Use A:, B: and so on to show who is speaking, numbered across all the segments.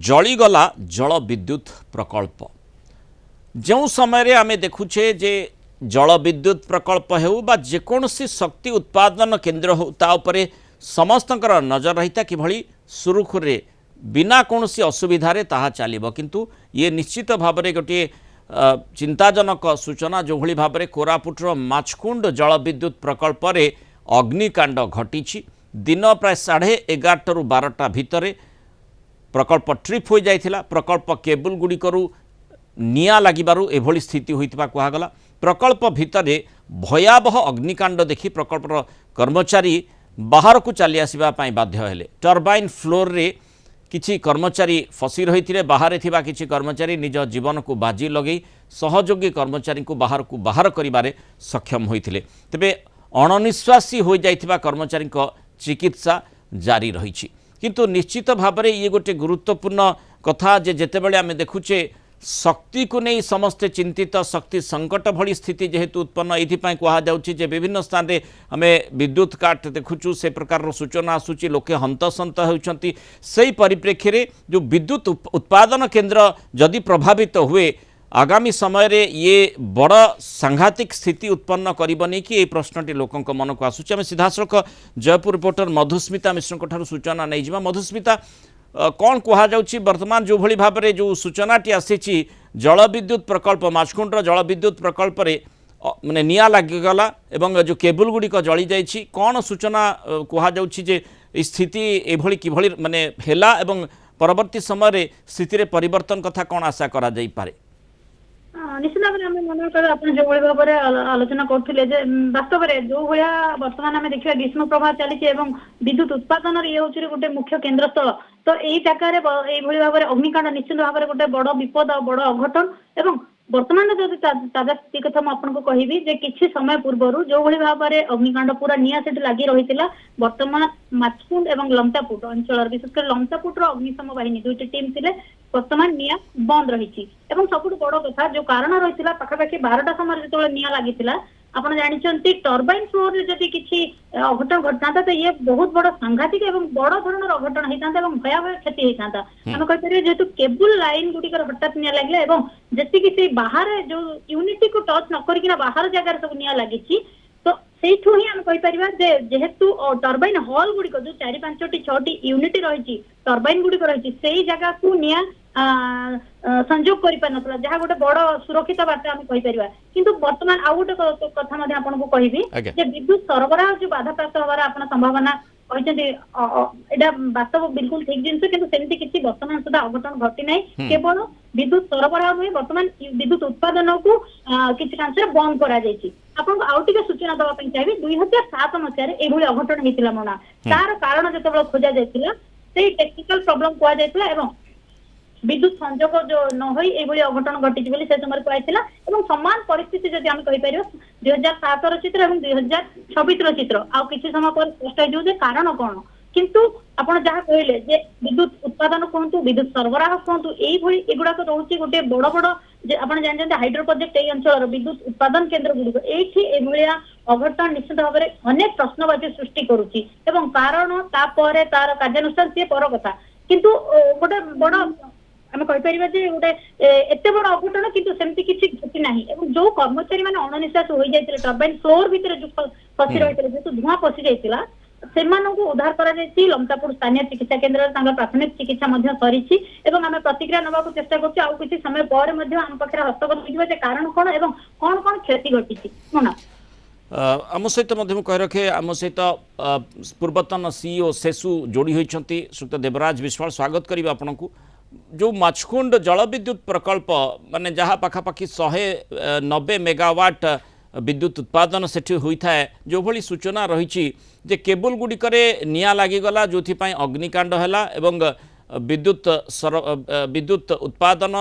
A: जलीगला जल विद्युत प्रकल्प जो समय आम देखुचे जे जल विद्युत प्रकल्प हो बा जेकोसी शक्ति उत्पादन केन्द्र हो ताऊपर समस्तंकर नजर रही था कि सुरुखुरे बिना कौन असुविधार ताहा चलो किंतु ये निश्चित भाव में गोटे चिंताजनक सूचना जो भली भाव में कोरापुटर माछकुंड जल विद्युत प्रकल्प रे अग्निकांड घटी दिन प्राय 11:30 ରୁ 12ଟା भितर प्रकल्प ट्रिप हो जाइथिला। प्रकल्प केबुल गुड़िकरू निया लागिबारु एभली स्थिति होइतिबा कुहागला। प्रकल्प भितर भयावह अग्निकांड देखि प्रकल्पर कर्मचारी बाहर को चली आसिबा पई बाध्य हेले। टर्बाइन फ्लोर रे किछि कर्मचारी फसी रही बाहर थिबा किछि कर्मचारी निज जीवन को बाजी लगे सहयोगी कर्मचारी को बाहर करिबारे सक्षम होइथिले। तेबे अणनिश्वासी हो जाइथिबा कर्मचारी चिकित्सा जारी रही किंतु निश्चित भाव में ये गोटे गुरुत्वपूर्ण कथा जे जेतेबेले आमे देखुचे शक्ति को नहीं समस्ते चिंतित शक्ति संकट भली स्थिति जेहेतु उत्पन्न एथिपाई कहा जाउछि जे विभिन्न स्थान रे आमे विद्युत काट देखुछु से प्रकार सूचना आसुछि लोके हंतसंत होउछंती। सेही परिप्रेक्षी रे जो विद्युत उत्पादन केन्द्र जदि प्रभावित हुए आगामी समय रे ये बड़ सांघातिक स्थिति उत्पन्न करबनी कि ये प्रश्नटी लोकंक मन को आसुछि। आमे सीधासलख जयपुर रिपोर्टर मधुस्मिता मिश्र ठारू सूचना नहीं जिमा। मधुस्मिता कौन कहा जाउछि वर्तमान जो भली भाव में जो सूचनाटी आसीछि जल विद्युत प्रकल्प माछकुंडर जल विद्युत प्रकल्प रे माने निया लागिगला एवं जो केबुल गुड़िक जली जाइछि कौन सूचना कहा जाउछि जे स्थिति एभली किभली माने हेला एवं परवर्ती समय रे स्थिति रे परिवर्तन कथा कौन आशा करा जाई पारे?
B: निश्चित भाव में मन कर जो भाव में आलोचना करते वास्तव में जो भाया बर्तमान आम देखा ग्रीष्म प्रभाव चली विद्युत उत्पादन ये हूँ गोटे मुख्य केन्द्र स्थल तो यही जगार भाव में अग्निकांड निश्चित भाव में गोटे बड़ विपद बड़ अघटन एवं वर्तमान जो ताजा स्थिति कथा मुझे कहबी जे किसी समय पूर्व जो भाव में अग्निकांड पूरा निया से लगी रही वर्तमान माछकुंड और लमतापुट अंचल विशेषकर लमतापुटर अग्निशम बाहिनी दुईटी टीम थे वर्तमान निया बंद रही सब बड़ कथा जो कारण रही पाखापाखि 12टा समय जो निया लगी आप जानते टर्बाइन फ्लोर जदि किसी अघटन घटना तो ये बहुत बड़ सांघातिक एवं बड़ धरण अघटन होता है भयावह क्षति होता आम कहीपर जेहेतु केबुल लाइन गुड़िकर हठात निया लगे जी से बाहर जो यूनिटी को टच न करना बाहर जगार सब निया लगी तो सेठू ही आम कहीपर जेहेतु टर्बाइन हॉल गुड़िक जो 4-5टी 6टी यूनिट रही टर्बाइन गुड़िक रही से जगह को निया संयोग कर पार जहाँ गोटे बड़ सुरक्षित बार्ता आम कहीपर किंतु वर्तमान आउ गोटे कथा आपको कहबी विद्युत सरबराह जो बाधाप्राप्त हमार आप संभावना कहते वास्तव बिल्कुल ठीक जिनस किंतु सेमती किसी वर्तमान सुधा अघटन घटी ना केवल विद्युत सरबराह नुहे वर्तमान विद्युत उत्पादन को किसी अंश बंद कर आउटे सूचना देवाई चाहिए 2007 मसीह ये अघटन होता मना तार कारण जो खोजा जाता टेक्निकल प्रोब्लेम कहुला विद्युत संजोग जो न हो अघटन घटी से समय कहला सामान परिस्थिति जब आम कहीपर 2007 चित्र और 2026 चित्र आउ किसी समय पर स्पष्ट हो कारण कौन किंतु आपड़ जहाँ कहले जे विद्युत उत्पादन कहतु विद्युत सरबराह कहतु यही गुड़ाक रोचे गोटे बड़ बड़ आप जानते हाइड्रो प्रोजेक्ट यही अंचल विद्युत उत्पादन केन्द्र गुड़िक ये अघटन निश्चित भाव में अनेक प्रश्नवाची सृष्टि करुच्ची कारण तापर तार कार्यानुष्ठान सी पर कथा किंतु गोटे बड़ आम कहीपर गोटे एत बड़ अघटन किंतु सेमती किसी घटी ना जो कर्मचारी मैंने अणनिश्वास हो जाते टर्बाइन फ्लोर भितर जो फसी रही जेहतु धूआ पशि जाता से उद्धार कर लमतापुर स्थानीय चिकित्सा केन्द्र प्राथमिक चिकित्सा सरी आम प्रतिक्रिया नवा चेष्टा कर समय पर आम पाखे हस्तगत कारण कौन और कौन कौन क्षति घटी
A: आम सहित कह रखे आम सहित पूर्वतन सीईओ सेसु जोड़ी होती श्रीयुक्त देवराज विश्वाल स्वागत करेंगे आपन को जो माछकुंड जल विद्युत प्रकल्प माने जहाँ पाखापाखि 190 मेगावाट विद्युत उत्पादन सेठी होता है जो भली सूचना रही जे केबुल गुड़िक निया लागिगला जो अग्निकांड है एवं विद्युत उत्पादन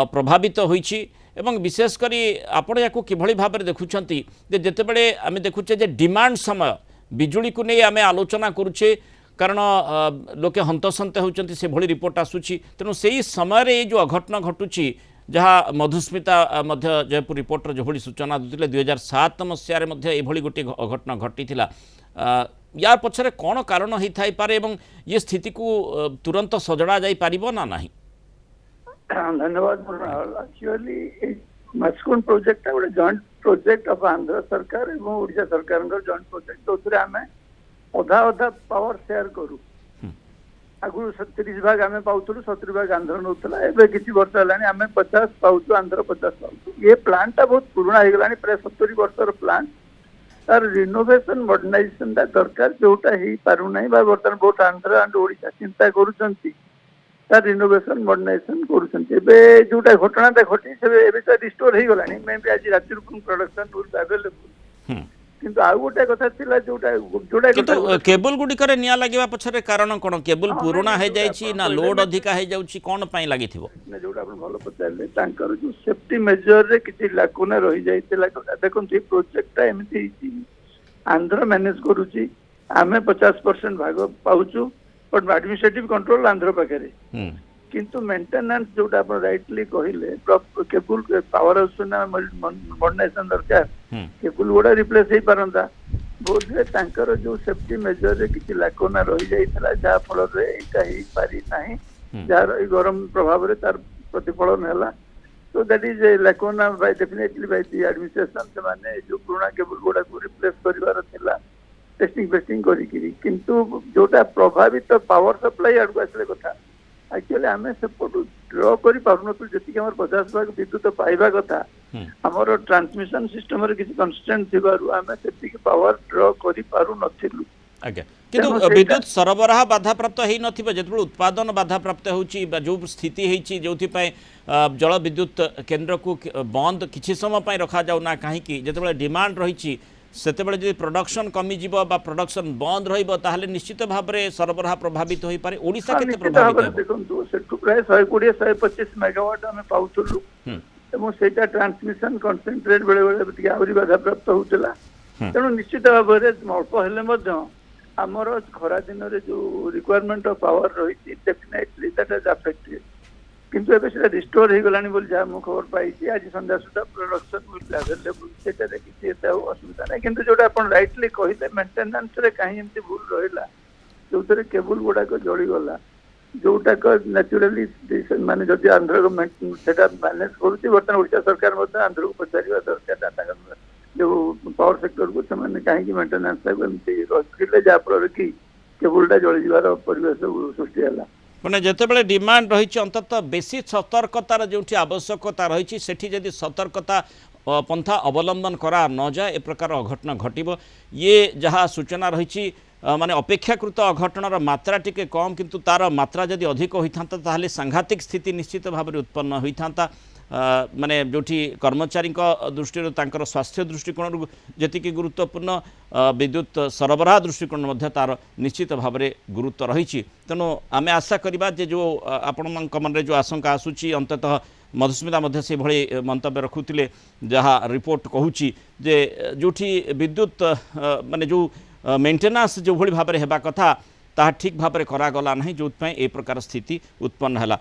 A: प्रभावित होइछि एवं विशेषकर आपण या किभली भाव में देखुंट जितेबले आम देखुचे जे डिमांड समय बिजुली को नहीं आम आलोचना करुचे कारण लोके हंतसंत होती से भली रिपोर्ट आसूची तेणु से ही समय ये जो अघटन घटुची जहाँ मधुस्मिता जयपुर रिपोर्टर जो भली सूचना देते 2007 मसीह ये गोटे अघटन घटी यार पछरे कौन कारण होता है ये स्थिति को तुरंत सजड़ा जाई पारिबो ना नहीं?
C: धन्यवाद मृणाल। एक्चुअली मस्कुन प्रोजेक्ट गोटे जॉइंट प्रोजेक्ट ऑफ आंध्र सरकार एवं ओडिशा सरकार जॉइंट प्रोजेक्ट जो आम अधा अधा पावर शेयर करू। आगु 30 भाग आम पाऊलु 70 भाग आंध्र नौला एवं किसी वर्ष है आम 50 पाऊँ आंध्र 50 पाऊँ। ये प्लांट टा बहुत पुराना हो गला प्राय 70 वर्षर प्लांट तार रिनोवेशन मॉडर्नाइजेशन दरकार जोटा हो पारुना बर्तमान बहुत आंध्र एंड ओडिशा चिंता करुँच तार रिनोवेशन मॉडर्नाइजेशन करुँचे जोटा घटना घटी से रिस्टोर हो गला मे भी आज राति प्रोडक्शन रूल्स अवेलेबल किंतु आउ गोटे कथा थिला जोटा जोटा
A: किंतु केबल गुडिकर निया लागिबा पछरे कारण कोन केबल पुराना हे जायछि ना लोड अधिका हे जाउछि कोन पई लागिथिबो
C: ना जोटा अपन भलो पचारले तांकर जो सेफ्टी मेजर रे किछि लाकुना रहि जायतिला देखन जे प्रोजेक्ट एमिति आंध्र मैनेज करूछि आमे 50% भाग पाउछु बट एडमिनिस्ट्रेटिव कंट्रोल आंध्र पाखरे किंतु मेंटेनेंस जोटा अपन राइटली कहिले केबल पावर हाउस ना मॉडर्नाइजेशन दरकार केबल गुड़ा रिप्लेस हो पारंता बोधे तांकर जो सेफ्टी मेजर रे किछि लाकोना रहि जाइतला जा फल रे एटा ही पारि नाही जार गरम प्रभाव रे तार प्रतिफलन हैला तो that is a lacuna by definitely by the administration से माने जो पुराना केबल गुड़ा को रिप्लेस करिवार थिला टेस्टिंग करी किंतु जोटा प्रभावित पावर सप्लाई आडको आसले कथा एक्चुअली आम सेपट ड्र कर जी 50 भाग विद्युत पाइबा कथा आमर ट्रांसमिशन सिस्टम किसी कंस्टेंट थी आम से पावर ड्र कर
A: आज्ञा किंतु विद्युत सरबराह बाधाप्राप्त हो नथिबो जेतबे उत्पादन बाधाप्राप्त होची जो स्थिति होईची जोथि जल विद्युत केन्द्र को बंद किछि समय पय रखा जाउ ना काहे कि जेतबे डिमांड रहिची सेतेबेले जदि प्रोडक्शन कमी जीवो बा प्रोडक्शन बंद रहिबो ताहले निश्चित भाव में सरबराह प्रभावित होई पारे। ओडिशा केते प्रभावित
C: देखंतु सेठु प्राय 120 125 मेगावाट आमे पाउथुलु एवं सेटा ट्रांसमिशन कंसंट्रेट बेले बेले आउरी बाधाप्राप्त होउतला तेणु निश्चित भाव में अल्प हेले मध्य आमर खरा दिन रे जो रिक्वायरमेंट ऑफ पावर रही डेफिनेटली दैट इज अफेक्टेड किंतु एबे सेटा रिस्टोर हो गलानी बोल जा मु खबर पाई आज संध्या सुधा प्रोडक्शन विल अवेलेबल सेटा रे किसी एता असुविधा नहीं किंतु जोटा अपन राइटली कहिले मेंटेनेंस रे काहे एमती भूल रहिला जोतरे केबल गुडा को जळी गला जोटा को नेचुरली माने जदि आंध्र गवर्नमेंट सेटा मैनेज करूची वर्तमान ओडिशा सरकार मध्ये आंध्र को पचारिबा दरकार डाटा जो पावर सेक्टर को से कहीं मेंटेनेंस एमती रखिले जा फल कि केबलटा जळी जीवार परिवेश सृष्टि होला
A: मैंने जितेबाला डिमांड रही अंतत बेसी सतर्कतार जो आवश्यकता रही सेठी जदि सतर्कता पंथा अवलंबन करा न जाए ए प्रकार अघटना घटिबो ये जहाँ सूचना रही माने अपेक्षाकृत अघटनार मात्रा टिके कम किंतु तार मात्रा जदि अधिक होता ताहले सांघातिक स्थिति निश्चित भाव में उत्पन्न होता माने जोठी कर्मचारी दृष्टि तांकर स्वास्थ्य दृष्टिकोण जी गुरुत्वपूर्ण विद्युत सरबराह दृष्टिकोण तार निश्चित भाव में गुरुत्व रही तेणु आम आशा करवा जो आपण मन जो आशंका आसूची अंततः मधुस्मिता से भली मंतव्य रखुले जहाँ रिपोर्ट कहूँ जे जोठी विद्युत माने जो मेंटेनेंस जो भली भाव में हेबा कथा ता ठीक भाव में करागला नहीं जो ए प्रकार स्थिति उत्पन्न है।